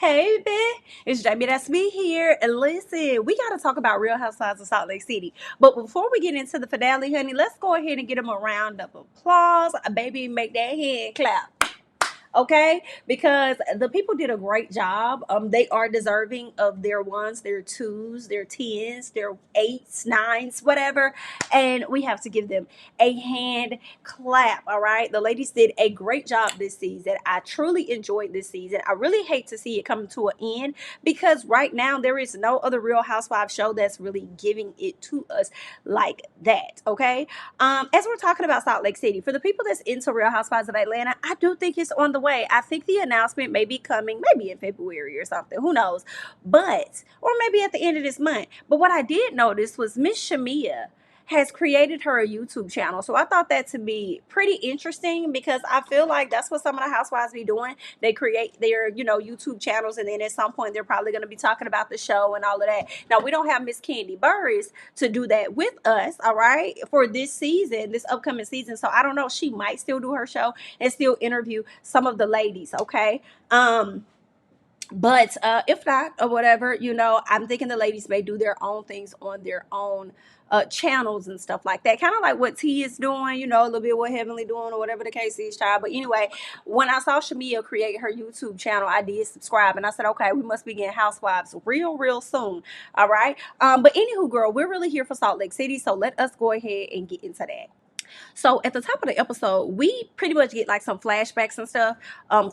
Hey, bitch. It's JamiThatsMe here. And listen, we got to talk about Real Housewives of Salt Lake City. But before we get into the finale, honey, let's go ahead and get them a round of applause. Baby, make that hand clap. Okay, because the people did a great job. They are deserving of their ones, their twos, their tens, their eights, nines, whatever, and we have to give them a hand clap. All right, the ladies did a great job this season. I truly enjoyed this season. I really hate to see it come to an end because right now there is no other Real Housewives show that's really giving it to us like that. Okay, as we're talking about Salt Lake City, for the people that's into Real Housewives of Atlanta, I do think it's on the way. I think the announcement may be coming maybe in February or something. Who knows? But, or maybe at the end of this month. But what I did notice was Miss Shamia has created her a YouTube channel. So I thought that to be pretty interesting because I feel like that's what some of the housewives be doing. They create their, YouTube channels, and then at some point they're probably going to be talking about the show and all of that. Now, we don't have Miss Kandi Burruss to do that with us, all right, for this season, this upcoming season. So I don't know. She might still do her show and still interview some of the ladies, okay? But if not, or whatever, I'm thinking the ladies may do their own things on their own channels and stuff like that. Kind of like what T is doing, a little bit what Heavenly doing or whatever the case is, child. But anyway, when I saw Shamia create her YouTube channel, I did subscribe. And I said, okay, we must be getting Housewives real soon. All right. But anywho, girl, we're really here for Salt Lake City. So let us go ahead and get into that. So at the top of the episode, we pretty much get like some flashbacks and stuff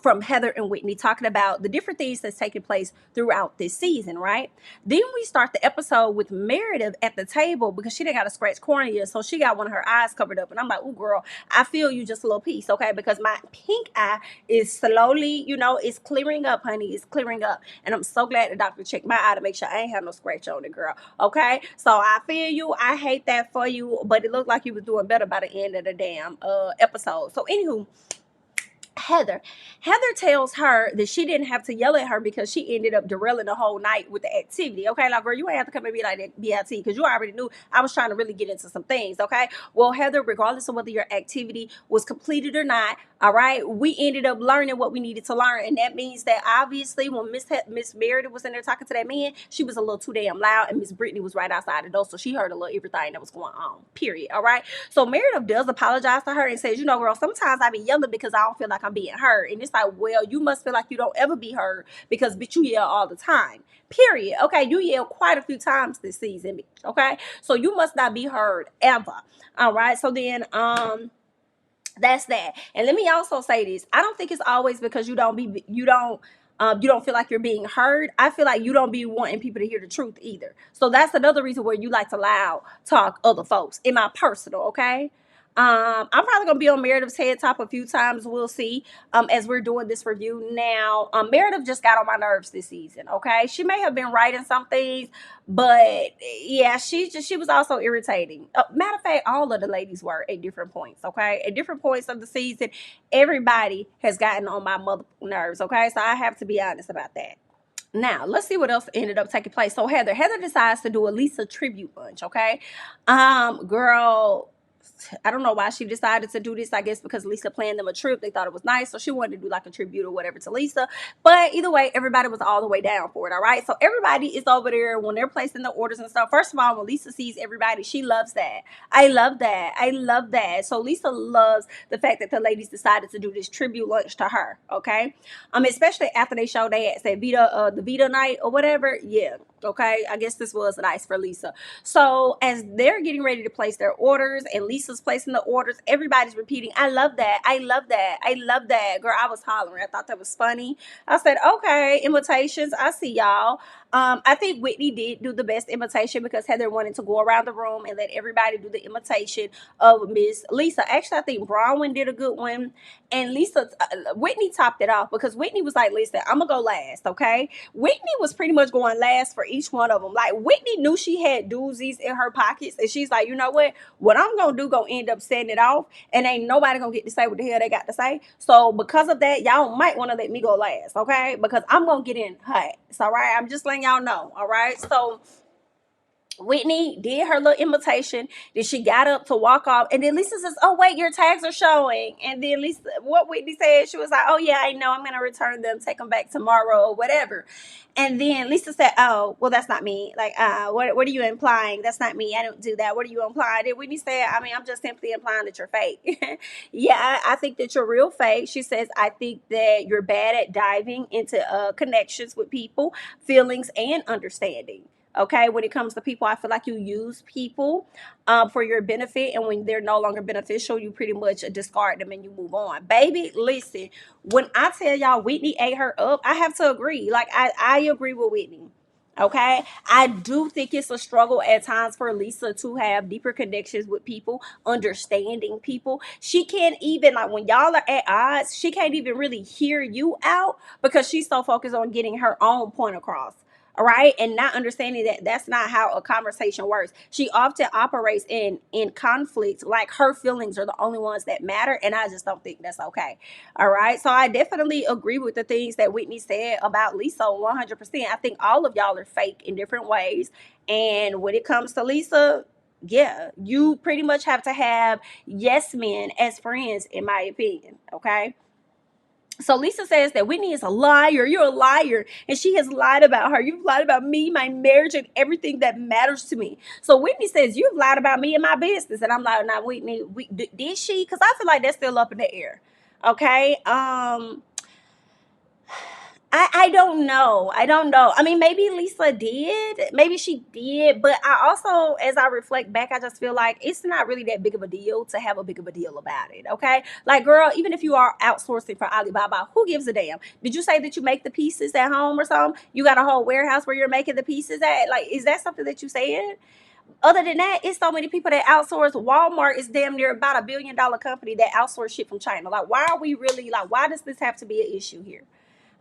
from Heather and Whitney talking about the different things that's taking place throughout this season, right? Then we start the episode with Meredith at the table because she didn't got a scratch cornea, so she got one of her eyes covered up. And I'm like, oh, girl, I feel you just a little piece, okay? Because my pink eye is slowly, it's clearing up, honey. It's clearing up. And I'm so glad the doctor checked my eye to make sure I ain't have no scratch on it, girl, okay? So I feel you. I hate that for you, but it looked like you was doing better by the end of the damn episode. So anywho, Heather tells her that she didn't have to yell at her because she ended up derailing the whole night with the activity. Okay, like, girl, you ain't have to come and be like that, BIT, because you already knew I was trying to really get into some things. Okay, well, Heather, regardless of whether your activity was completed or not, all right, we ended up learning what we needed to learn, and that means that obviously when Miss Meredith was in there talking to that man, she was a little too damn loud, and Miss Brittany was right outside the door, so she heard a little everything that was going on. Period. All right, so Meredith does apologize to her and says, girl, sometimes I be yelling because I don't feel like I'm being heard. And it's like, well, you must feel like you don't ever be heard because bitch, you yell all the time. Period. Okay, you yell quite a few times this season, bitch. Okay, so you must not be heard ever. All right, so then that's that. And let me also say this: I don't think it's always because you don't feel like you're being heard. I feel like you don't be wanting people to hear the truth either. So that's another reason where you like to loud talk other folks. In my personal, okay. I'm probably gonna be on Meredith's head top a few times. We'll see. As we're doing this review now, Meredith just got on my nerves this season. Okay, she may have been right in some things, but yeah, she was also irritating. Matter of fact, all of the ladies were at different points. Okay, at different points of the season, everybody has gotten on my mother nerves. Okay, so I have to be honest about that. Now, let's see what else ended up taking place. So Heather decides to do a Lisa tribute lunch. Okay, girl, I don't know why she decided to do this. I guess because Lisa planned them a trip. They thought it was nice. So she wanted to do like a tribute or whatever to Lisa. But either way, everybody was all the way down for it. All right. So everybody is over there when they're placing the orders and stuff. First of all, when Lisa sees everybody, she loves that. I love that. I love that. So Lisa loves the fact that the ladies decided to do this tribute lunch to her. Okay. Especially after they showed they had said the Vita night or whatever. Yeah. Okay, I guess this was nice for Lisa. So as they're getting ready to place their orders and Lisa's placing the orders, everybody's repeating, I love that, I love that, I love that. Girl, I was hollering. I thought that was funny. I said, okay, imitations, I see y'all. I think Whitney did do the best imitation because Heather wanted to go around the room and let everybody do the imitation of Miss Lisa. Actually, I think Bronwyn did a good one, and Whitney topped it off because Whitney was like, listen, I'm gonna go last, okay? Whitney was pretty much going last for each one of them. Like, Whitney knew she had doozies in her pockets, and she's like, you know what I'm gonna do, gonna end up setting it off, and ain't nobody gonna get to say what the hell they got to say. So because of that, y'all might want to let me go last, okay? Because I'm gonna get in hot. It's all right. I'm just letting y'all know. All right. So Whitney did her little imitation. Then she got up to walk off. And then Lisa says, oh, wait, your tags are showing. And then Lisa, what Whitney said, she was like, oh, yeah, I know. I'm going to return them, take them back tomorrow or whatever. And then Lisa said, oh, well, that's not me. Like, what are you implying? That's not me. I don't do that. What are you implying? And Whitney said, I mean, I'm just simply implying that you're fake. Yeah, I think that you're real fake. She says, I think that you're bad at diving into connections with people, feelings, and understanding. Okay, when it comes to people, I feel like you use people for your benefit, and when they're no longer beneficial, you pretty much discard them and you move on. Baby, listen, when I tell y'all Whitney ate her up, I have to agree. Like, I agree with Whitney. Okay, I do think it's a struggle at times for Lisa to have deeper connections with people, understanding people. She can't even, like, when y'all are at odds, she can't even really hear you out because she's so focused on getting her own point across. All right, and not understanding that that's not how a conversation works. She often operates in conflict, like her feelings are the only ones that matter, and I just don't think that's okay. All right, so I definitely agree with the things that Whitney said about Lisa 100%. I think all of y'all are fake in different ways, and when it comes to Lisa, yeah, you pretty much have to have yes men as friends, in my opinion. Okay. So Lisa says that Whitney is a liar. You're a liar. And she has lied about her. You've lied about me, my marriage, and everything that matters to me. So Whitney says, you've lied about me and my business. And I'm like, now, Whitney, did she? Because I feel like that's still up in the air. Okay. I don't know. I don't know. I mean, maybe Lisa did. Maybe she did. But I also, as I reflect back, I just feel like it's not really that big of a deal to have a big of a deal about it. Okay. Like, girl, even if you are outsourcing for Alibaba, who gives a damn? Did you say that you make the pieces at home or something? You got a whole warehouse where you're making the pieces at? Like, is that something that you said? Other than that, it's so many people that outsource. Walmart is damn near about $1 billion company that outsource shit from China. Like, why are we really, like, why does this have to be an issue here?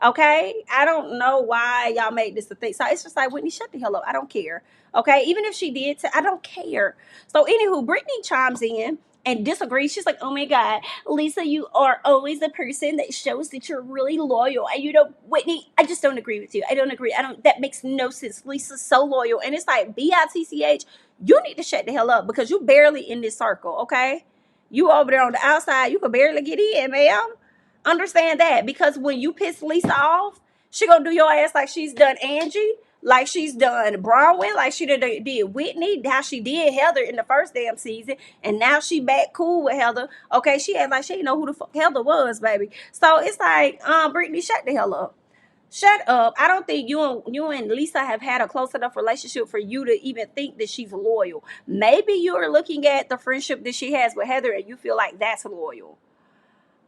Okay, I don't know why y'all made this a thing. So it's just like, Whitney, shut the hell up. I don't care. Okay, even if she did, I don't care. So anywho, Brittany chimes in and disagrees. She's like, oh my God, Lisa, you are always the person that shows that you're really loyal. And you know, Whitney, I just don't agree with you. I don't agree. That makes no sense. Lisa's so loyal. And it's like, BITCH, you need to shut the hell up because you barely in this circle. Okay, you over there on the outside, you can barely get in, ma'am. Understand that, because when you piss Lisa off, she gonna do your ass like she's done Angie, like she's done Bronwyn, like she did Whitney, how she did Heather in the first damn season, and now she back cool with Heather. Okay, she had like she didn't know who the fuck Heather was, baby. So it's like, Brittany, shut the hell up. Shut up. I don't think you and Lisa have had a close enough relationship for you to even think that she's loyal. Maybe you're looking at the friendship that she has with Heather and you feel like that's loyal.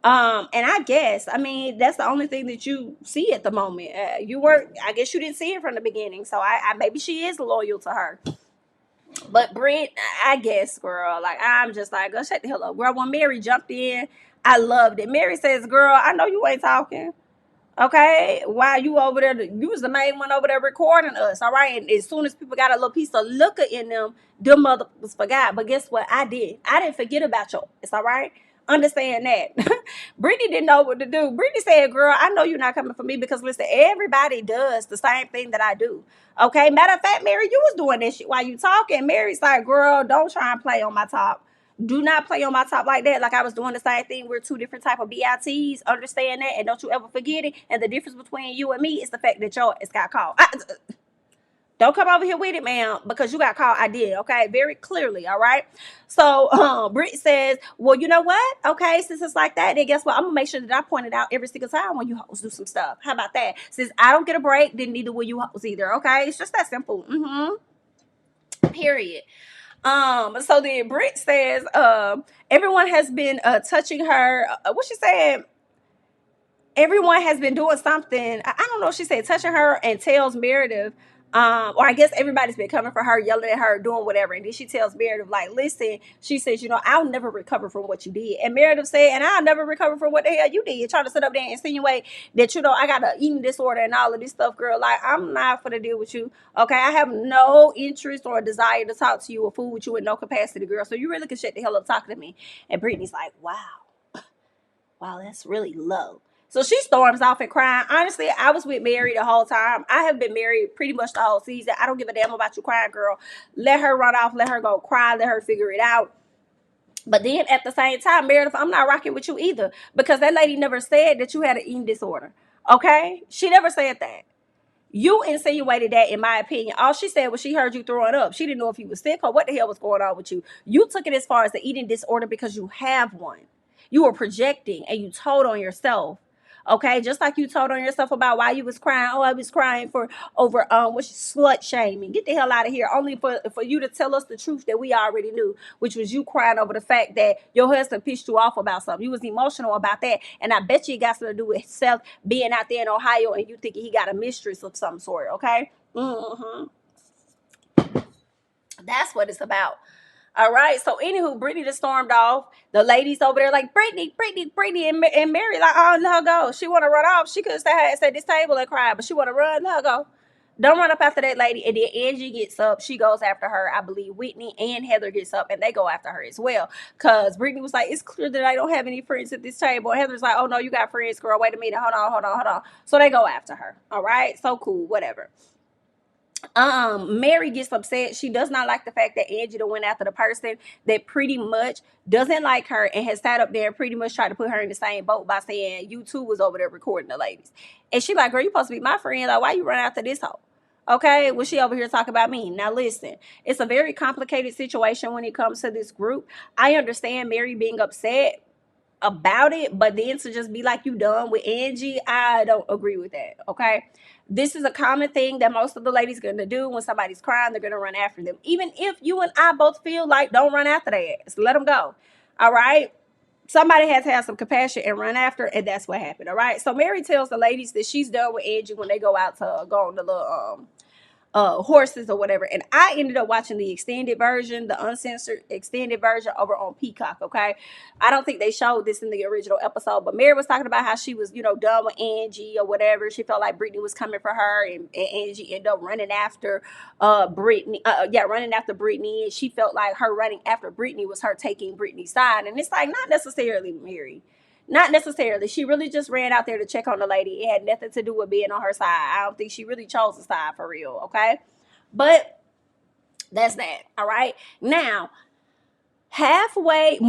And I guess, I mean, that's the only thing that you see at the moment. I guess you didn't see it from the beginning. So I maybe she is loyal to her. But Britt, I guess, girl, like, I'm just like, go shut the hell up. Girl, when Mary jumped in, I loved it. Mary says, girl, I know you ain't talking. Okay, while you over there, you was the main one over there recording us. All right, and as soon as people got a little piece of liquor in them motherfuckers forgot. But guess what? I didn't forget about you. It's all right. Understand that. Brittany didn't know what to do. Brittany said, girl, I know you're not coming for me because listen, everybody does the same thing that I do. Okay, matter of fact, Mary, you was doing this shit while you talking. Mary's like, girl, don't try and play on my top. Do not play on my top like that. Like I was doing the same thing. We're two different type of BITs. Understand that, and don't you ever forget it. And the difference between you and me is the fact that your ass got caught. Don't come over here with it, ma'am, because you got caught. I did, okay, very clearly, all right? So Britt says, well, you know what? Okay, since it's like that, then guess what? I'm going to make sure that I point it out every single time when you hoes do some stuff. How about that? Since I don't get a break, then neither will you hoes either, okay? It's just that simple. Period. So then Britt says, everyone has been touching her. What she said? Everyone has been doing something. I don't know. She said touching her and tells Meredith, or I guess everybody's been coming for her, yelling at her, doing whatever. And then she tells Meredith, like, listen, she says, you know, I'll never recover from what you did. And Meredith said, and I'll never recover from what the hell you did. You're trying to sit up there and insinuate that, you know, I got an eating disorder and all of this stuff, girl. Like, I'm not going to deal with you. Okay, I have no interest or desire to talk to you or fool with you in no capacity, girl. So you really can shut the hell up talking to me. And Brittany's like, wow, that's really low. So she storms off and crying. Honestly, I was with Mary the whole time. I have been married pretty much the whole season. I don't give a damn about you crying, girl. Let her run off. Let her go cry. Let her figure it out. But then at the same time, Meredith, I'm not rocking with you either, because that lady never said that you had an eating disorder. Okay? She never said that. You insinuated that, in my opinion. All she said was she heard you throwing up. She didn't know if you were sick or what the hell was going on with you. You took it as far as the eating disorder because you have one. You were projecting and you told on yourself. Okay, just like you told on yourself about why you was crying. Oh, I was crying for over slut shaming. Get the hell out of here. Only for you to tell us the truth that we already knew, which was you crying over the fact that your husband pissed you off about something. You was emotional about that, and I bet you it got something to do with self being out there in Ohio and you thinking he got a mistress of some sort. Okay, that's what it's about. All right. So anywho, Brittany just stormed off. The ladies over there like, Brittany, and Mary like, oh, let her go. She want to run off. She could have stayed at this table and cry, but she want to run. Let her go. Don't run up after that lady. And then Angie gets up. She goes after her. I believe Whitney and Heather gets up and they go after her as well. Because Brittany was like, it's clear that I don't have any friends at this table. And Heather's like, oh, no, you got friends, girl. Wait a minute. Hold on. So they go after her. All right. So cool. Whatever. Mary gets upset. She does not like the fact that Angie went after the person that pretty much doesn't like her and has sat up there and pretty much tried to put her in the same boat by saying you two was over there recording the ladies. And she like, girl, you supposed to be my friend. Like, why you run after this hoe? Okay, well, she over here talking about me. Now listen, it's a very complicated situation when it comes to this group. I understand Mary being upset about it, but then to just be like, you done with Angie, I don't agree with that. Okay, this is a common thing that most of the ladies gonna do. When somebody's crying, they're gonna run after them, even if you and I both feel like don't run after their ass. Let them go. All right, somebody has to have some compassion and run after, and that's what happened. All right, so Mary tells the ladies that she's done with Angie when they go out to go on the little horses or whatever. And I ended up watching the extended version, the uncensored extended version over on Peacock. Okay, I don't think they showed this in the original episode, but Mary was talking about how she was, done with Angie or whatever. She felt like Brittany was coming for her, and Angie ended up running after Brittany. Running after Brittany, and she felt like her running after Brittany was her taking Brittany's side. And it's like, not necessarily, Mary. Not necessarily. She really just ran out there to check on the lady. It had nothing to do with being on her side. I don't think she really chose the side for real, okay? But that's that, all right? Now,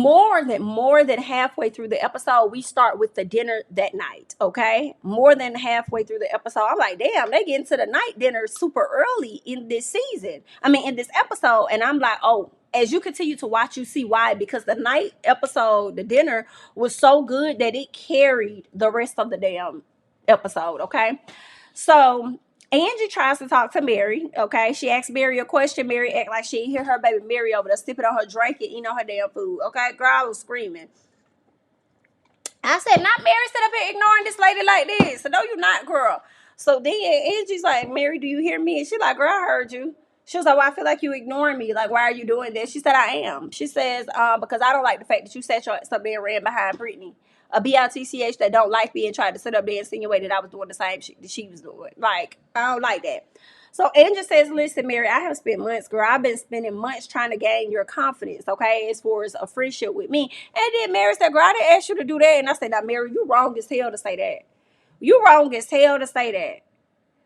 more than halfway through the episode, we start with the dinner that night, okay? More than halfway through the episode, I'm like, damn, they get into the night dinner super early in this season. In this episode, and I'm like, oh, as you continue to watch, you see why, because the night episode, the dinner, was so good that it carried the rest of the damn episode, okay? So Angie tries to talk to Mary, okay? She asks Mary a question. Mary act like she didn't hear her baby Mary over there sipping on her drink and eating on her damn food, okay? Girl, I was screaming. I said, not Mary sit up here ignoring this lady like this. So no, you're not, girl. So then Angie's like, Mary, do you hear me? And she's like, girl, I heard you. She was like, well, I feel like you ignoring me. Like, why are you doing this? She said, I am. She says, because I don't like the fact that you sat your ass up there and ran behind Brittany. A BITCH that don't like me and tried to sit up there and insinuate that I was doing the same shit that she was doing. Like, I don't like that. So Angie says, listen, Mary, I have spent months, girl. I've been spending months trying to gain your confidence, okay, as far as a friendship with me. And then Mary said, girl, I didn't ask you to do that. And I said, now, Mary, you wrong as hell to say that. You wrong as hell to say that.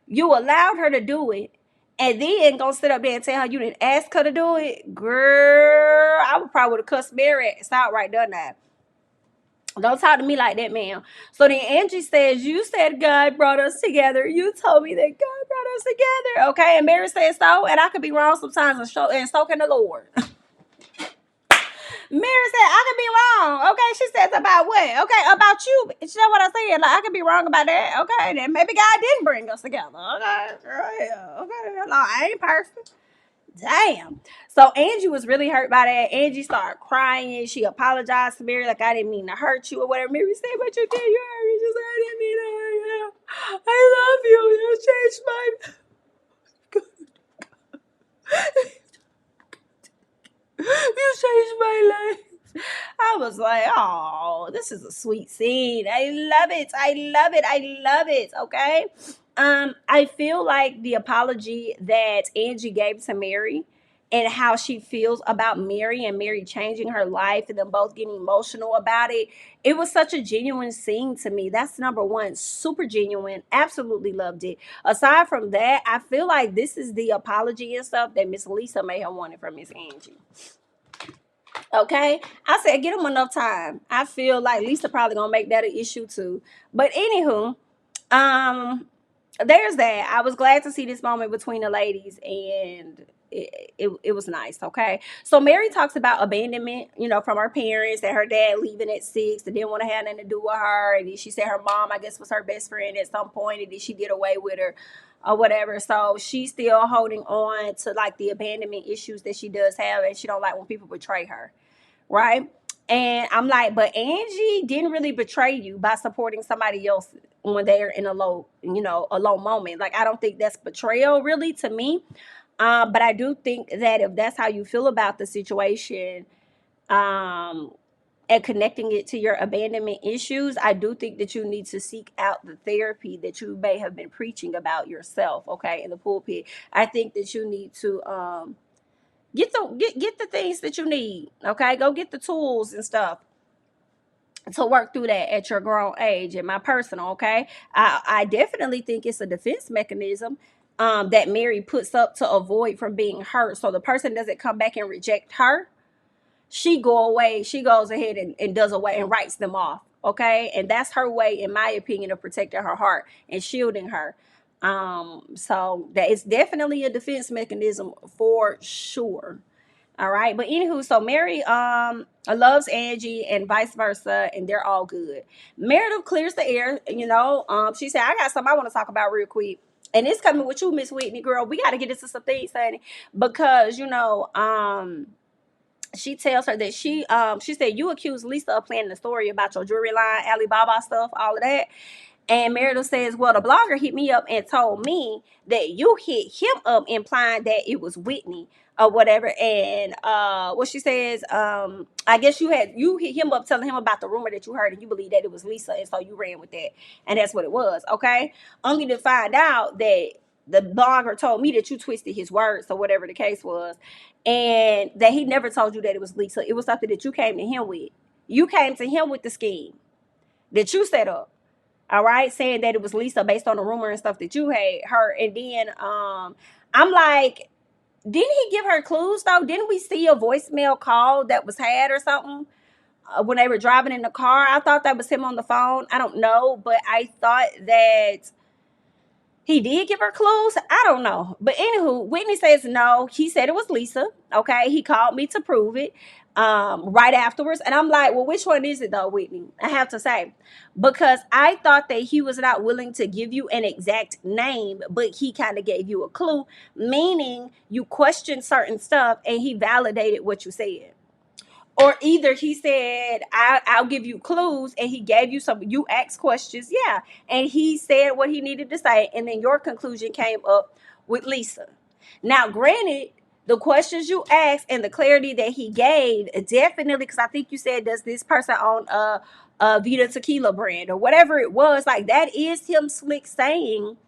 You allowed her to do it. And then go sit up there and tell her you didn't ask her to do it. Girl, I would probably would have cussed Mary out right there now. Don't talk to me like that, ma'am. So then Angie says, you said God brought us together. You told me that God brought us together. Okay, and Mary says so. And I could be wrong sometimes, and so can the Lord. Mary said, I could be wrong. Okay, she says about what? Okay, about you. You know what I said? Like, I could be wrong about that. Okay, then maybe God didn't bring us together. Okay, okay. No, I ain't perfect. Damn. So Angie was really hurt by that. Angie started crying. She apologized to Mary like, I didn't mean to hurt you or whatever. Mary said, but you did. You hurt me. She said, I didn't mean to hurt you. I love you. You changed my... You changed my life. I was like, oh, this is a sweet scene. I love it. I love it. I love it. Okay. I feel like the apology that Angie gave to Mary and how she feels about Mary and Mary changing her life and them both getting emotional about it. It was such a genuine scene to me. That's number one. Super genuine. Absolutely loved it. Aside from that, I feel like this is the apology and stuff that Miss Lisa may have wanted from Miss Angie. Okay, I said get them enough time. I feel like Lisa probably gonna make that an issue too. But anywho, there's that. I was glad to see this moment between the ladies, and it was nice. Okay, so Mary talks about abandonment, from her parents, and her dad leaving at 6 and didn't want to have nothing to do with her, and then she said her mom, I guess, was her best friend at some point, and then she did away with her or whatever. So she's still holding on to like the abandonment issues that she does have, and she don't like when people betray her, right? And I'm like, but Angie didn't really betray you by supporting somebody else when they're in a low moment. Like, I don't think that's betrayal really to me. But I do think that if that's how you feel about the situation, and connecting it to your abandonment issues, I do think that you need to seek out the therapy that you may have been preaching about yourself, okay, in the pulpit. I think that you need to get the things that you need, okay? Go get the tools and stuff to work through that at your grown age. In my personal, okay, I definitely think it's a defense mechanism that Mary puts up to avoid from being hurt, so the person doesn't come back and reject her. She goes ahead and does away and writes them off, okay? And that's her way, in my opinion, of protecting her heart and shielding her. So that is definitely a defense mechanism for sure. All right, but anywho, so Mary loves Angie and vice versa, and they're all good. Meredith clears the air. She said, I got something I want to talk about real quick, and it's coming with you, Miss Whitney, girl. We got to get into some things, honey, because she tells her that she said, you accused Lisa of planning the story about your jewelry line, Alibaba stuff, all of that. And Meredith says, well, the blogger hit me up and told me that you hit him up, implying that it was Whitney or whatever. And what she says, I guess you hit him up telling him about the rumor that you heard, and you believe that it was Lisa, and so you ran with that. And that's what it was, okay? Only to find out that the blogger told me that you twisted his words or whatever the case was, and that he never told you that it was Lisa. It was something that you came to him with. You came to him with the scheme that you set up. All right, saying that it was Lisa based on the rumor and stuff that you had heard. And then I'm like, didn't he give her clues though? Didn't we see a voicemail call that was had or something when they were driving in the car? I thought that was him on the phone. I don't know, but I thought that he did give her clues. I don't know. But anywho, Whitney says no. He said it was Lisa. Okay, he called me to prove it right afterwards. And I'm like, well, which one is it though, Whitney? I have to say, because I thought that he was not willing to give you an exact name, but he kind of gave you a clue, meaning you questioned certain stuff and he validated what you said. Or either he said, I'll give you clues, and he gave you some, you asked questions, yeah, and he said what he needed to say, and then your conclusion came up with Lisa. Now, granted, the questions you asked and the clarity that he gave, definitely, because I think you said, does this person own a Vita Tequila brand or whatever it was, like that is him slick saying,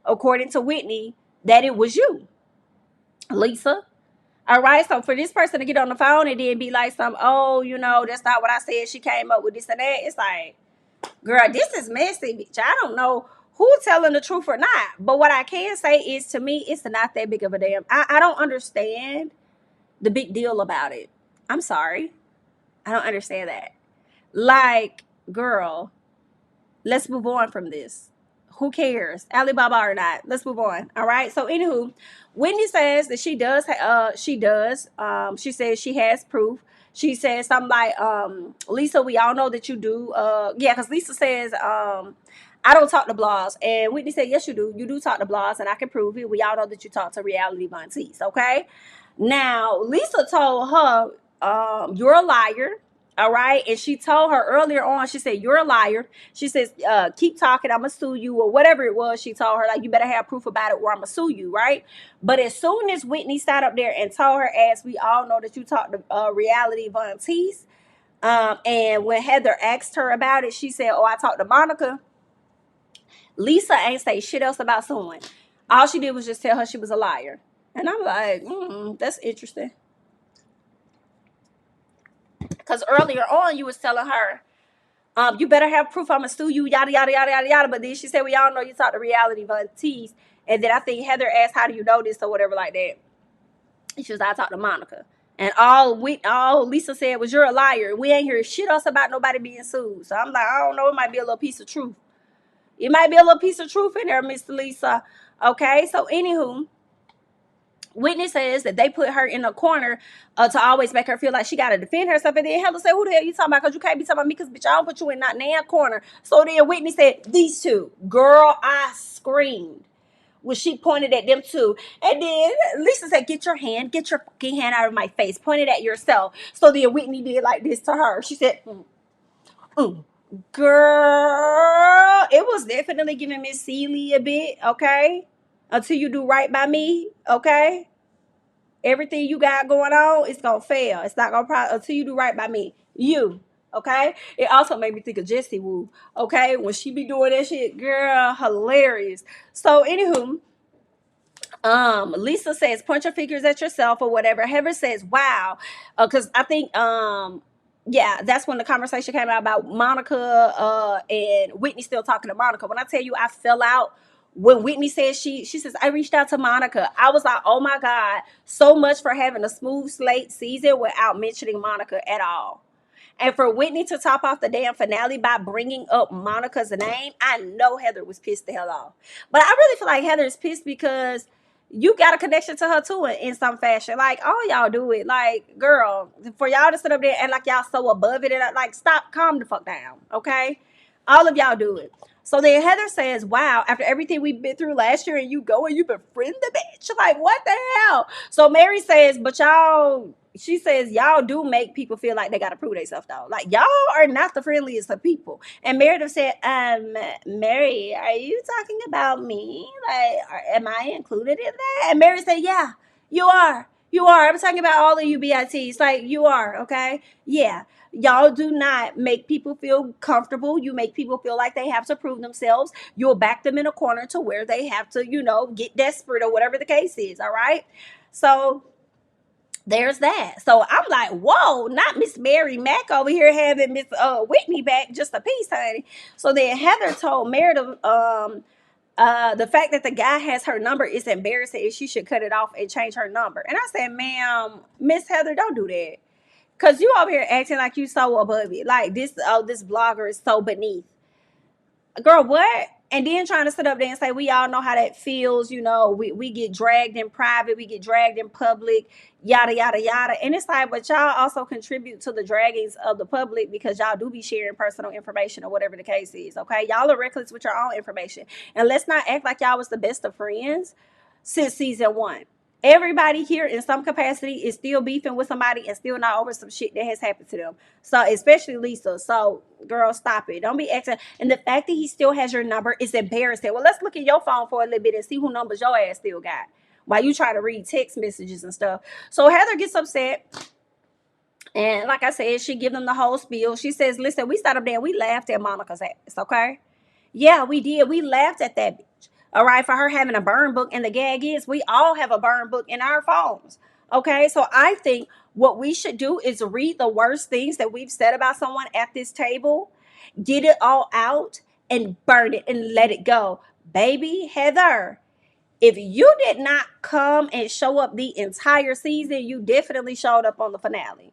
according to Whitney, that it was you, Lisa. All right, so for this person to get on the phone and then be like that's not what I said, she came up with this and that, it's like, girl, this is messy, bitch. I don't know who's telling the truth or not. But what I can say is, to me, it's not that big of a damn. I don't understand the big deal about it. I'm sorry. I don't understand that. Like, girl, let's move on from this. Who cares, Alibaba or not? Let's move on. All right. So, anywho, Whitney says that she does. She says she has proof. She says something like, Lisa, we all know that you do. Because Lisa says, I don't talk to blogs. And Whitney said, yes, you do. You do talk to blogs, and I can prove it. We all know that you talk to reality Vontees. Okay. Now, Lisa told her, you're a liar. All right. And she told her earlier on, she said, you're a liar. She says, keep talking, I'm going to sue you, or whatever it was. She told her, like, you better have proof about it or I'm going to sue you. Right. But as soon as Whitney sat up there and told her, as we all know that you talk to reality Vontees, and when Heather asked her about it, she said, oh, I talked to Monica. Lisa ain't say shit else about suing. All she did was just tell her she was a liar. And I'm like, that's interesting. Because earlier on, you was telling her, you better have proof I'ma sue you, yada, yada, yada, yada, yada. But then she said, we all know you talk to reality tease. And then I think Heather asked, how do you know this or whatever like that. And she was, I talked to Monica. And all Lisa said was, you're a liar. We ain't hear shit else about nobody being sued. So I'm like, I don't know. It might be a little piece of truth. It might be a little piece of truth in there, Miss Lisa. Okay, so anywho, Whitney says that they put her in a corner to always make her feel like she got to defend herself. And then Heather said, who the hell you talking about? Because you can't be talking about me because, bitch, I don't put you in that damn corner. So then Whitney said, these two. Girl, I screamed when she pointed at them two. And then Lisa said, get your fucking hand out of my face. Pointed at yourself. So then Whitney did like this to her. She said, girl, it was definitely giving Miss Seeley a bit, okay? Until you do right by me, okay? Everything you got going on, it's gonna fail. It's not gonna until you do right by me. You, okay? It also made me think of Jessie Woo, okay? When she be doing that shit, girl, hilarious. So, anywho, Lisa says, point your fingers at yourself or whatever. Heather says, wow. Because I think, yeah, that's when the conversation came out about Monica and Whitney still talking to Monica. When I tell you I fell out, when Whitney said she says, I reached out to Monica. I was like, oh my God, so much for having a smooth slate season without mentioning Monica at all. And for Whitney to top off the damn finale by bringing up Monica's name, I know Heather was pissed the hell off. But I really feel like Heather is pissed because you got a connection to her too in some fashion. Like, all y'all do it. Like, girl, for y'all to sit up there and like y'all so above it and like, stop, calm the fuck down, okay? All of y'all do it. So then Heather says, wow, after everything we've been through last year and you go and you befriend the bitch. Like, what the hell? So Mary says, but y'all, she says, y'all do make people feel like they got to prove themselves though. Like, y'all are not the friendliest of people. And Meredith said, Mary, are you talking about me? Like, am I included in that? And Mary said, yeah, you are. You are. I'm talking about all of you BITs. Like, you are, okay? Yeah. Y'all do not make people feel comfortable. You make people feel like they have to prove themselves. You'll back them in a corner to where they have to, get desperate or whatever the case is. All right. So there's that. So I'm like, whoa, not Miss Mary Mack over here having Miss Whitney back just a piece, honey. So then Heather told Meredith, the fact that the guy has her number is embarrassing and she should cut it off and change her number. And I said, ma'am, Miss Heather, don't do that. Cause you over here acting like you so above it. Like this blogger is so beneath. Girl, what? And then trying to sit up there and say, we all know how that feels, we get dragged in private, we get dragged in public, yada, yada, yada. And it's like, but y'all also contribute to the draggings of the public because y'all do be sharing personal information or whatever the case is, okay? Y'all are reckless with your own information. And let's not act like y'all was the best of friends since season 1. Everybody here in some capacity is still beefing with somebody and still not over some shit that has happened to them. So especially Lisa. So girl, stop it. Don't be acting. And the fact that he still has your number is embarrassing. Well, let's look at your phone for a little bit and see who numbers your ass still got while you try to read text messages and stuff. So Heather gets upset. And like I said, she give them the whole spiel. She says, listen, we sat up there and we laughed at Monica's ass, okay? Yeah, we did. We laughed at that bitch. All right, for her having a burn book. And the gag is we all have a burn book in our phones. Okay, so I think what we should do is read the worst things that we've said about someone at this table, get it all out and burn it and let it go. Baby Heather, if you did not come and show up the entire season, you definitely showed up on the finale.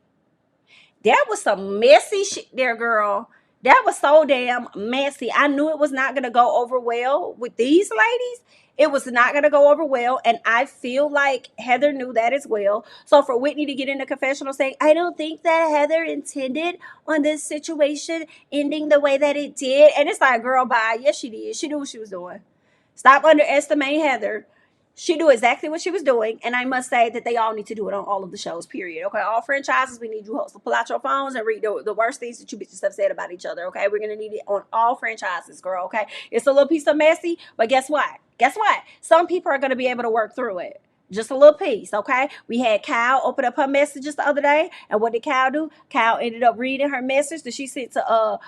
That was some messy shit there, girl. That was so damn messy. I knew it was not going to go over well with these ladies. It was not going to go over well. And I feel like Heather knew that as well. So for Whitney to get in the confessional saying, I don't think that Heather intended on this situation ending the way that it did. And it's like, girl, bye. Yes, she did. She knew what she was doing. Stop underestimating Heather. She knew exactly what she was doing, and I must say that they all need to do it on all of the shows, period. Okay, all franchises, we need you hosts to pull out your phones and read the worst things that you bitches have said about each other, okay? We're going to need it on all franchises, girl, okay? It's a little piece of messy, but guess what? Guess what? Some people are going to be able to work through it. Just a little piece, okay? We had Kyle open up her messages the other day, and what did Kyle do? Kyle ended up reading her message that she sent to a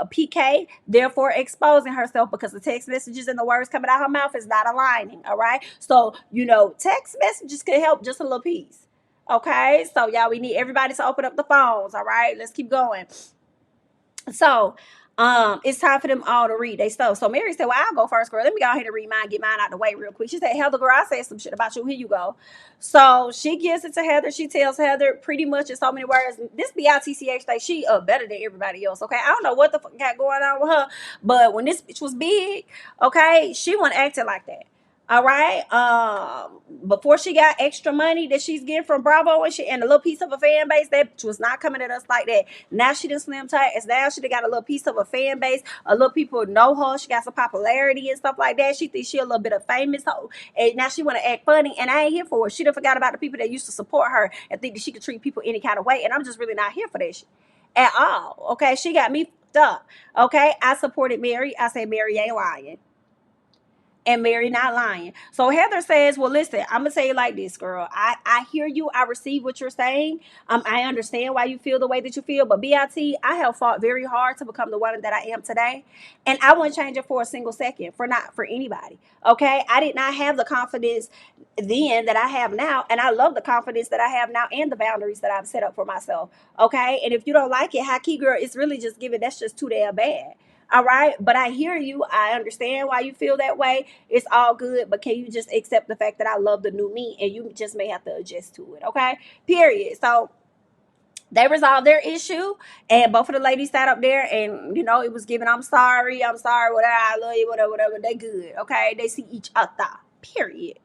PK, therefore exposing herself because the text messages and the words coming out her mouth is not aligning. All right, so text messages can help just a little piece. Okay, so y'all, we need everybody to open up the phones. All right, let's keep going. So it's time for them all to read their stuff. So Mary said, well, I'll go first, girl. Let me go ahead and read mine, get mine out the way real quick. She said, Heather, girl, I said some shit about you. Here you go. So she gives it to Heather. She tells Heather pretty much in so many words, this BITCH thing, she better than everybody else. Okay, I don't know what the fuck got going on with her, but when this bitch was big, okay, she wasn't acting like that. All right. Before she got extra money that she's getting from Bravo and a little piece of a fan base, that was not coming at us like that. Now she done slim tight. As now she done got a little piece of a fan base. A little people know her. She got some popularity and stuff like that. She thinks she a little bit of famous hoe. And now she want to act funny. And I ain't here for it. She done forgot about the people that used to support her and think that she could treat people any kind of way. And I'm just really not here for that shit at all. Okay. She got me fucked up. Okay. I supported Mary. I said Mary ain't lying. And Mary not lying. So Heather says, well, listen, I'm gonna say it like this, girl. I hear you. I receive what you're saying. I understand why you feel the way that you feel. But BIT, I have fought very hard to become the woman that I am today. And I wouldn't change it for a single second, for anybody. Okay. I did not have the confidence then that I have now. And I love the confidence that I have now and the boundaries that I've set up for myself. Okay. And if you don't like it, high key girl, it's really just giving. That's just too damn bad. All right. But I hear you. I understand why you feel that way. It's all good. But can you just accept the fact that I love the new me and you just may have to adjust to it? Okay. Period. So they resolved their issue and both of the ladies sat up there and it was given, I'm sorry, whatever, I love you, whatever. They good. Okay. They see each other. Period.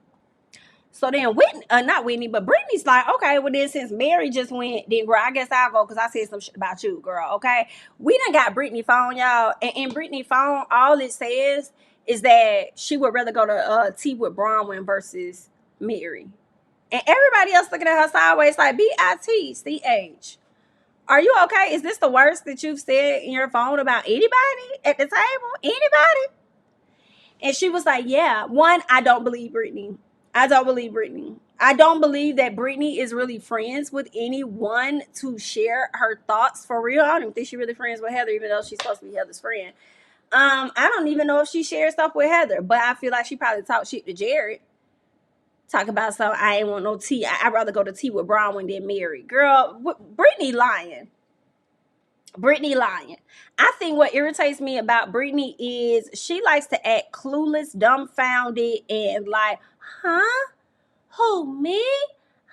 So then Whitney, not Whitney, but Brittany's like, okay, well then since Mary just went, then girl, I guess I'll go because I said some shit about you, girl. Okay. We done got Brittany phone, y'all. And in Brittany phone, all it says is that she would rather go to tea with Bronwyn versus Mary. And everybody else looking at her sideways like BITCH. Are you okay? Is this the worst that you've said in your phone about anybody at the table? Anybody? And she was like, yeah, one, I don't believe Brittany. I don't believe Brittany. I don't believe that Brittany is really friends with anyone to share her thoughts for real. I don't even think she's really friends with Heather, even though she's supposed to be Heather's friend. I don't even know if she shares stuff with Heather, but I feel like she probably talked shit to Jared. Talk about something, I ain't want no tea. I'd rather go to tea with Bronwyn than Mary. Girl, Brittany lying. Brittany lying. I think what irritates me about Brittany is she likes to act clueless, dumbfounded, and like, huh? Who, me?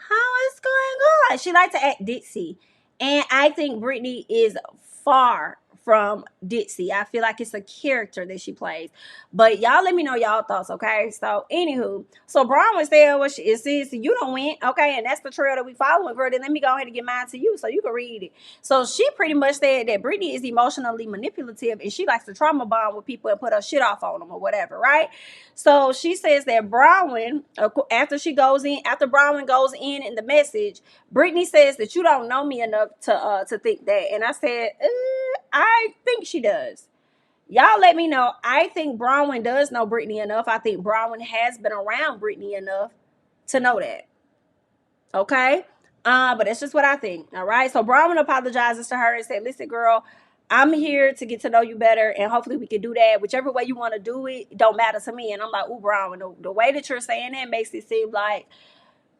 How is going on? She likes to act ditzy. And I think Brittany is far from ditzy. I feel like it's a character that she plays. But y'all let me know y'all thoughts, okay? So, anywho. So, Bronwyn said what she says, you don't win, okay? And that's the trail that we following, girl. Then let me go ahead and get mine to you so you can read it. So, she pretty much said that Brittany is emotionally manipulative and she likes to trauma bond with people and put her shit off on them or whatever, right? So, she says that Bronwyn, after Bronwyn goes in the message, Brittany says that you don't know me enough to think that. And I said, I think she does. Y'all let me know. I think Bronwyn does know Brittany enough. I think Bronwyn has been around Brittany enough to know that. Okay? But that's just what I think. All right? So Bronwyn apologizes to her and said, listen, girl, I'm here to get to know you better, and hopefully we can do that. Whichever way you want to do it, don't matter to me. And I'm like, ooh, Bronwyn, the way that you're saying that makes it seem like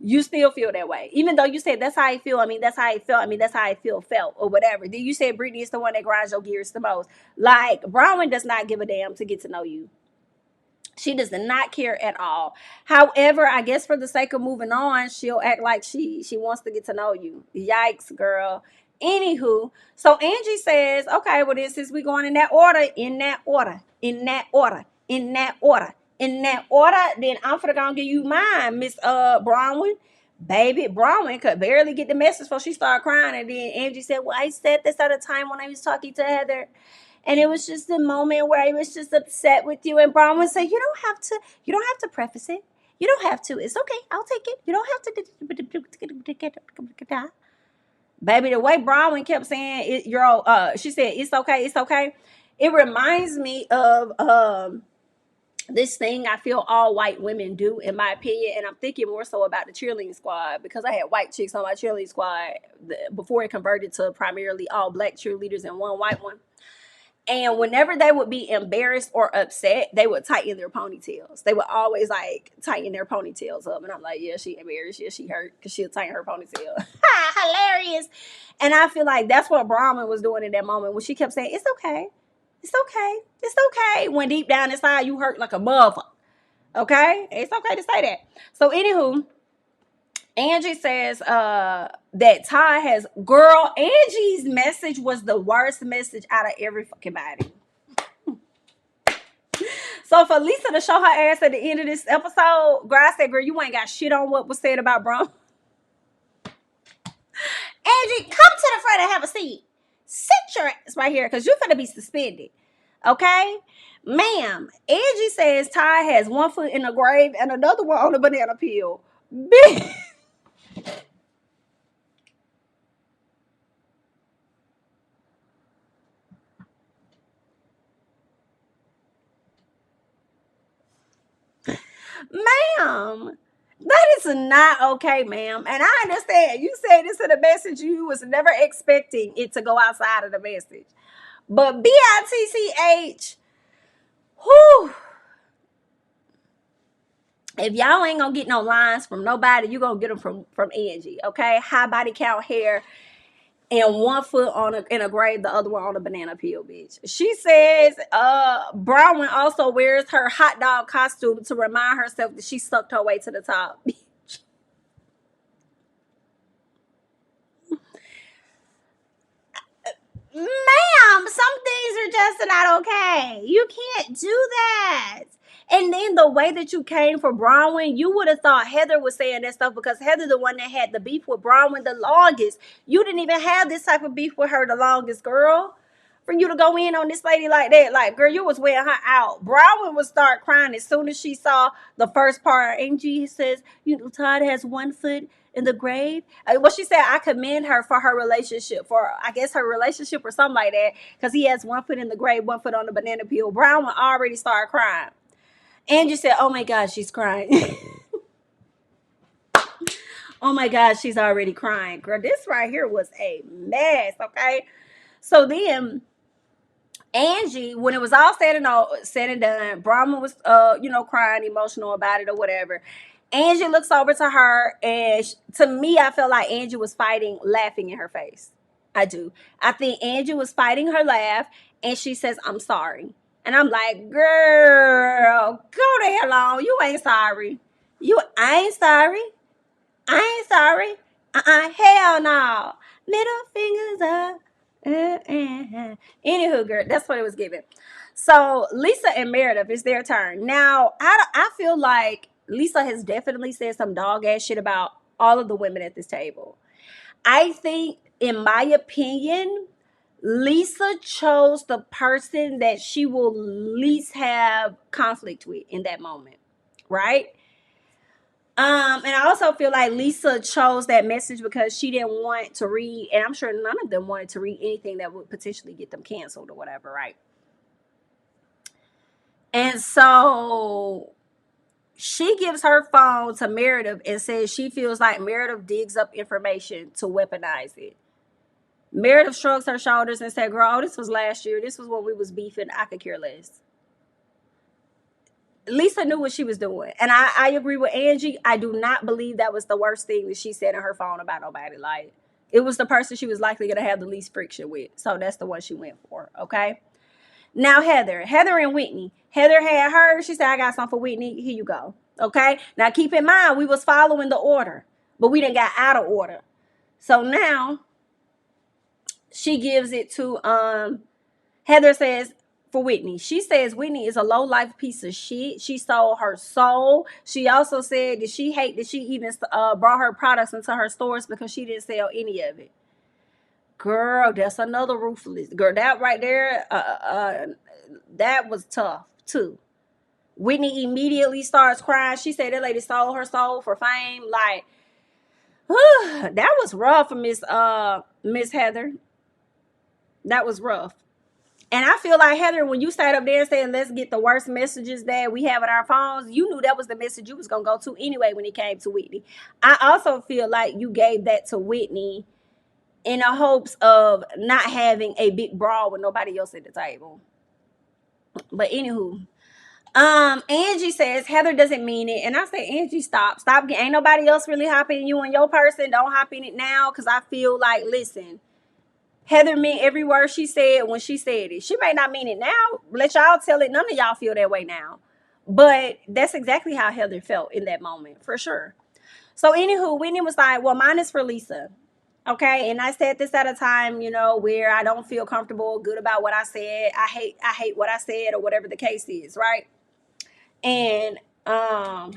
you still feel that way. Even though you said that's how I feel. I mean, that's how I felt. I mean, that's how I felt or whatever. Then you said Brittany is the one that grinds your gears the most. Like, Bronwyn does not give a damn to get to know you. She does not care at all. However, I guess for the sake of moving on, she'll act like she wants to get to know you. Yikes, girl. Anywho, so Angie says, okay, well, this is we going in that order, then I'm finna gonna give you mine, Miss Bronwyn. Baby, Bronwyn could barely get the message before she started crying. And then Angie said, well, I said this at a time when I was talking to Heather. And it was just a moment where I was just upset with you. And Bronwyn said, you don't have to preface it. You don't have to. It's okay. I'll take it. You don't have to. Baby, the way Bronwyn kept saying it, she said, it's okay. It reminds me of this thing I feel all white women do, in my opinion, and I'm thinking more so about the cheerleading squad, because I had white chicks on my cheerleading squad before it converted to primarily all black cheerleaders and one white one. And whenever they would be embarrassed or upset, they would tighten their ponytails. They would always like tighten their ponytails up. And I'm like, yeah, she embarrassed. Yeah, she hurt because she'll tighten her ponytail. Hilarious. And I feel like that's what Bronwyn was doing in that moment when she kept saying, it's okay. It's okay. It's okay. When deep down inside, you hurt like a motherfucker. Okay? It's okay to say that. So, anywho, Angie says that Ty has, girl, Angie's message was the worst message out of every fucking body. So for Lisa to show her ass at the end of this episode, girl, I said, girl, you ain't got shit on what was said about Bron. Angie, come to the front and have a seat. Sit your ass right here, because you're going to be suspended. Okay? Ma'am, Angie says Ty has one foot in the grave and another one on the banana peel. Bitch. Ma'am, that is not okay, ma'am. And I understand you said this in a message, you was never expecting it to go outside of the message. But BITCH, whew. If y'all ain't gonna get no lines from nobody, you gonna get them from Angie, okay? High body count hair and one foot in a grave, the other one on a banana peel, bitch. She says Bronwyn also wears her hot dog costume to remind herself that she sucked her way to the top. Ma'am, some things are just not okay. You can't do that. And then the way that you came for Bronwyn, you would have thought Heather was saying that stuff, because Heather the one that had the beef with Bronwyn the longest. You didn't even have this type of beef with her the longest, girl. For you to go in on this lady like that, like, girl, you was wearing her out. Bronwyn would start crying as soon as she saw the first part. Angie says, you know, Todd has one foot in the grave. What she said, I commend her for her relationship, for I guess her relationship or something like that, because he has one foot in the grave, one foot on the banana peel. Bronwyn already started crying. Angie said, oh my God, she's crying. Oh my God, she's already crying. Girl, this right here was a mess, okay? So then Angie, when it was all said and done, Bronwyn was crying emotional about it or whatever. Angie looks over to her, and to me, I felt like Angie was fighting, laughing in her face. I do. I think Angie was fighting her laugh, and she says, I'm sorry. And I'm like, girl, go the hell on. You ain't sorry. I ain't sorry. I ain't sorry. Hell no. Middle fingers up. Anywho, girl, that's what it was given. So Lisa and Meredith, it's their turn. Now, I feel like Lisa has definitely said some dog ass shit about all of the women at this table. I think, in my opinion, Lisa chose the person that she will least have conflict with in that moment, right? And I also feel like Lisa chose that message because she didn't want to read, and I'm sure none of them wanted to read anything that would potentially get them canceled or whatever, right? And so she gives her phone to Meredith and says she feels like Meredith digs up information to weaponize it. Meredith shrugs her shoulders and said, girl, this was last year. This was when we was beefing. I could care less. Lisa knew what she was doing. And I agree with Angie. I do not believe that was the worst thing that she said in her phone about nobody. Like, it was the person she was likely going to have the least friction with. So that's the one she went for, okay? Now, Heather and Whitney. Heather had her. She said, I got something for Whitney. Here you go. Okay? Now, keep in mind, we was following the order, but we done got out of order. So now she gives it to Heather says for Whitney. She says Whitney is a low life piece of shit. She sold her soul. She also said that she hate that she even brought her products into her stores because she didn't sell any of it. Girl, that's another ruthless girl. That right there, that was tough too. Whitney immediately starts crying. She said that lady sold her soul for fame. Like, that was rough for Miss Heather. That was rough. And I feel like, Heather, when you sat up there and said, let's get the worst messages that we have on our phones, you knew that was the message you was going to go to anyway when it came to Whitney. I also feel like you gave that to Whitney in the hopes of not having a big brawl with nobody else at the table. But anywho, Angie says Heather doesn't mean it, and I say, Angie, stop. Ain't nobody else really hopping you and your person. Don't hop in it now, because I feel like, listen, Heather meant every word she said when she said it. She may not mean it now. Let y'all tell it. None of y'all feel that way now, but that's exactly how Heather felt in that moment, for sure. So anywho, Whitney was like, well, mine is for Lisa. Okay, and I said this at a time, where I don't feel comfortable, good about what I said. I hate what I said, or whatever the case is, right? And I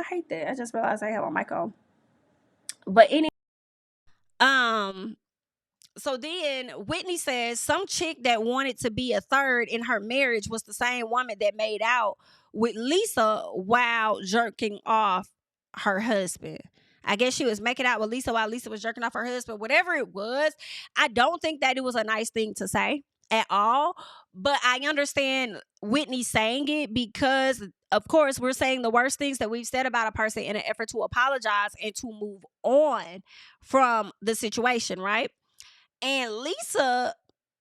hate that. I just realized I have my mic on. But anyway, so then Whitney says some chick that wanted to be a third in her marriage was the same woman that made out with Lisa while jerking off her husband. I guess she was making out with Lisa while Lisa was jerking off her husband. Whatever it was, I don't think that it was a nice thing to say at all. But I understand Whitney saying it because, of course, we're saying the worst things that we've said about a person in an effort to apologize and to move on from the situation, right? And Lisa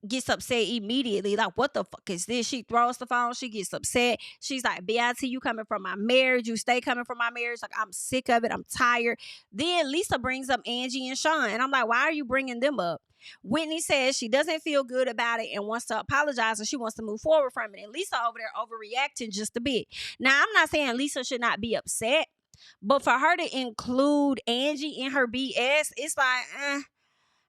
gets upset immediately. Like, what the fuck is this? She throws the phone. She gets upset. She's like, BIT, you coming from my marriage. You stay coming from my marriage. Like, I'm sick of it. I'm tired. Then Lisa brings up Angie and Sean. And I'm like, why are you bringing them up? Whitney says she doesn't feel good about it and wants to apologize, and she wants to move forward from it. And Lisa over there overreacting just a bit. Now, I'm not saying Lisa should not be upset, but for her to include Angie in her BS, it's like,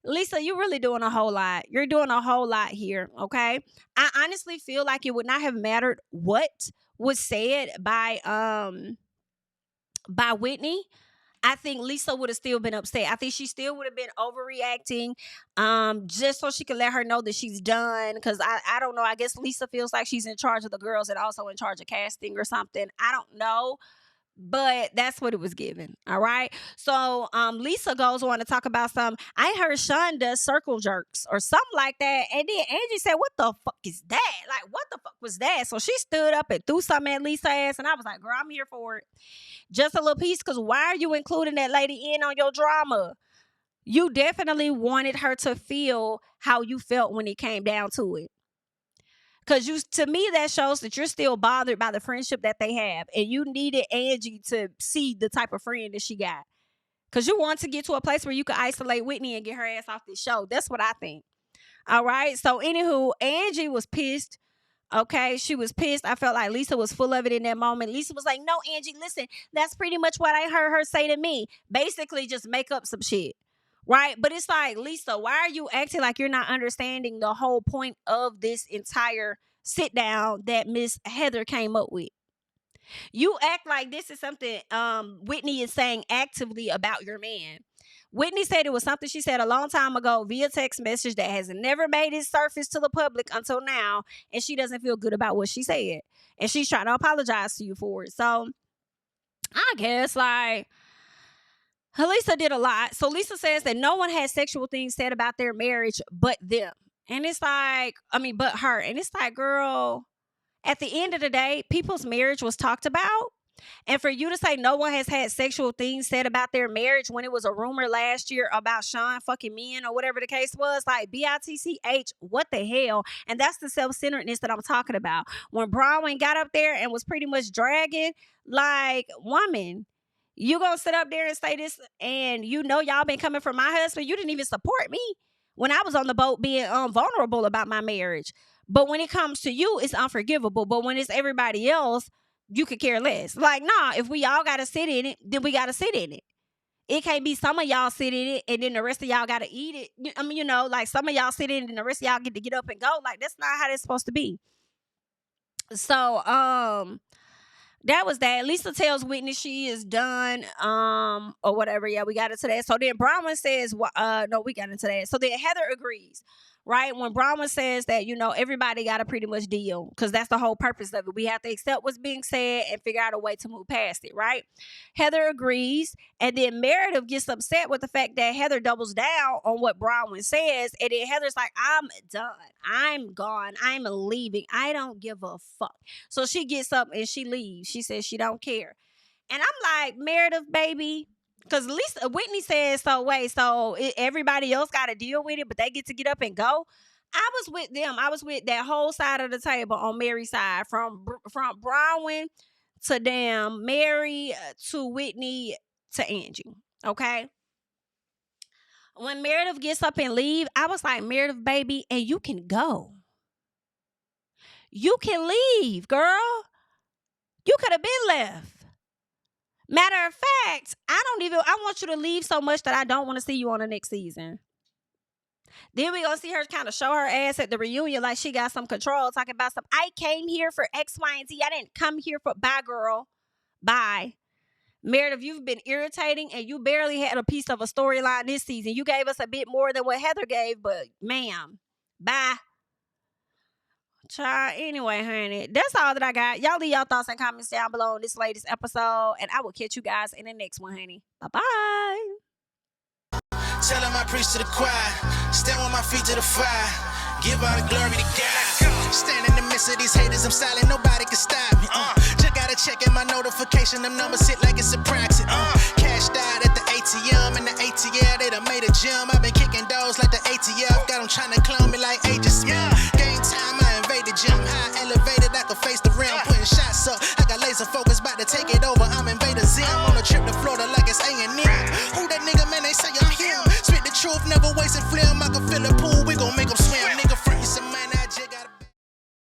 Lisa, you're really doing a whole lot. You're doing a whole lot here, okay? I honestly feel like it would not have mattered what was said by Whitney. I think Lisa would have still been upset. I think she still would have been overreacting, just so she could let her know that she's done. Because I don't know. I guess Lisa feels like she's in charge of the girls and also in charge of casting or something. I don't know. But that's what it was given. All right. So Lisa goes on to talk about I heard Sean does circle jerks or something like that. And then Angie said, what the fuck is that? Like, what the fuck was that? So she stood up and threw something at Lisa's ass. And I was like, girl, I'm here for it. Just a little piece. Because why are you including that lady in on your drama? You definitely wanted her to feel how you felt when it came down to it. Because to me, that shows that you're still bothered by the friendship that they have. And you needed Angie to see the type of friend that she got. Because you want to get to a place where you could isolate Whitney and get her ass off this show. That's what I think. All right. So anywho, Angie was pissed. Okay. She was pissed. I felt like Lisa was full of it in that moment. Lisa was like, no, Angie, listen, that's pretty much what I heard her say to me. Basically, just make up some shit. Right? But it's like, Lisa, why are you acting like you're not understanding the whole point of this entire sit down that Miss Heather came up with? You act like this is something Whitney is saying actively about your man. Whitney said it was something she said a long time ago via text message that has never made its surface to the public until now, and she doesn't feel good about what she said. And she's trying to apologize to you for it. So I guess Lisa did a lot. So Lisa says that no one had sexual things said about their marriage but them. And it's like, but her. And it's like, girl, at the end of the day, people's marriage was talked about. And for you to say no one has had sexual things said about their marriage when it was a rumor last year about Sean fucking men or whatever the case was, like, BITCH, what the hell? And that's the self-centeredness that I'm talking about. When Bronwyn got up there and was pretty much dragging, like, woman, you gonna sit up there and say this, and y'all been coming for my husband. You didn't even support me when I was on the boat being vulnerable about my marriage. But when it comes to you, it's unforgivable. But when it's everybody else, you could care less. Like, nah, if we all gotta sit in it, then we gotta sit in it. It can't be some of y'all sit in it and then the rest of y'all gotta eat it. Like some of y'all sit in it and the rest of y'all get to get up and go. Like, that's not how that's supposed to be. So, that was that. Lisa tells Whitney she is done, or whatever. Yeah, we got into that. So then Bronwyn says, no, we got into that. So then Heather agrees, right? When Bronwyn says that, you know, everybody got to pretty much deal, because that's the whole purpose of it. We have to accept what's being said and figure out a way to move past it, right? Heather agrees, and then Meredith gets upset with the fact that Heather doubles down on what Bronwyn says, and then Heather's like, I'm done. I'm gone. I'm leaving. I don't give a fuck. So she gets up and she leaves. She says she don't care. And I'm like, Meredith, baby, because at least Whitney says so. Wait, so everybody else got to deal with it, but they get to get up and go. I was with them. I was with that whole side of the table on Mary's side, from Bronwyn to damn Mary to Whitney to Angie. Okay. When Meredith gets up and leave, I was like, Meredith, baby, and you can go. You can leave, girl. You could have been left. Matter of fact, I want you to leave so much that I don't want to see you on the next season. Then we gonna see her kind of show her ass at the reunion like she got some control, talking about some, I came here for X, Y, and Z. I didn't come here for, bye, girl. Bye. Meredith, you've been irritating, and you barely had a piece of a storyline this season. You gave us a bit more than what Heather gave, but ma'am, bye. Child, anyway, honey, that's all that I got. Y'all leave y'all thoughts and comments down below on this latest episode, and I will catch you guys in the next one, honey. Bye-bye. Tell him I preach to the choir. Stand with my feet to the fire. Give all the glory to God. Stand in the midst of these haters, I'm silent, nobody can stop me. Just gotta check in my notification, them numbers hit like it's a proxy. Cashed out at the ATM, and the ATL, they done made a gym. I've been kicking doors like the ATF. Got them trying to clone me like ATL.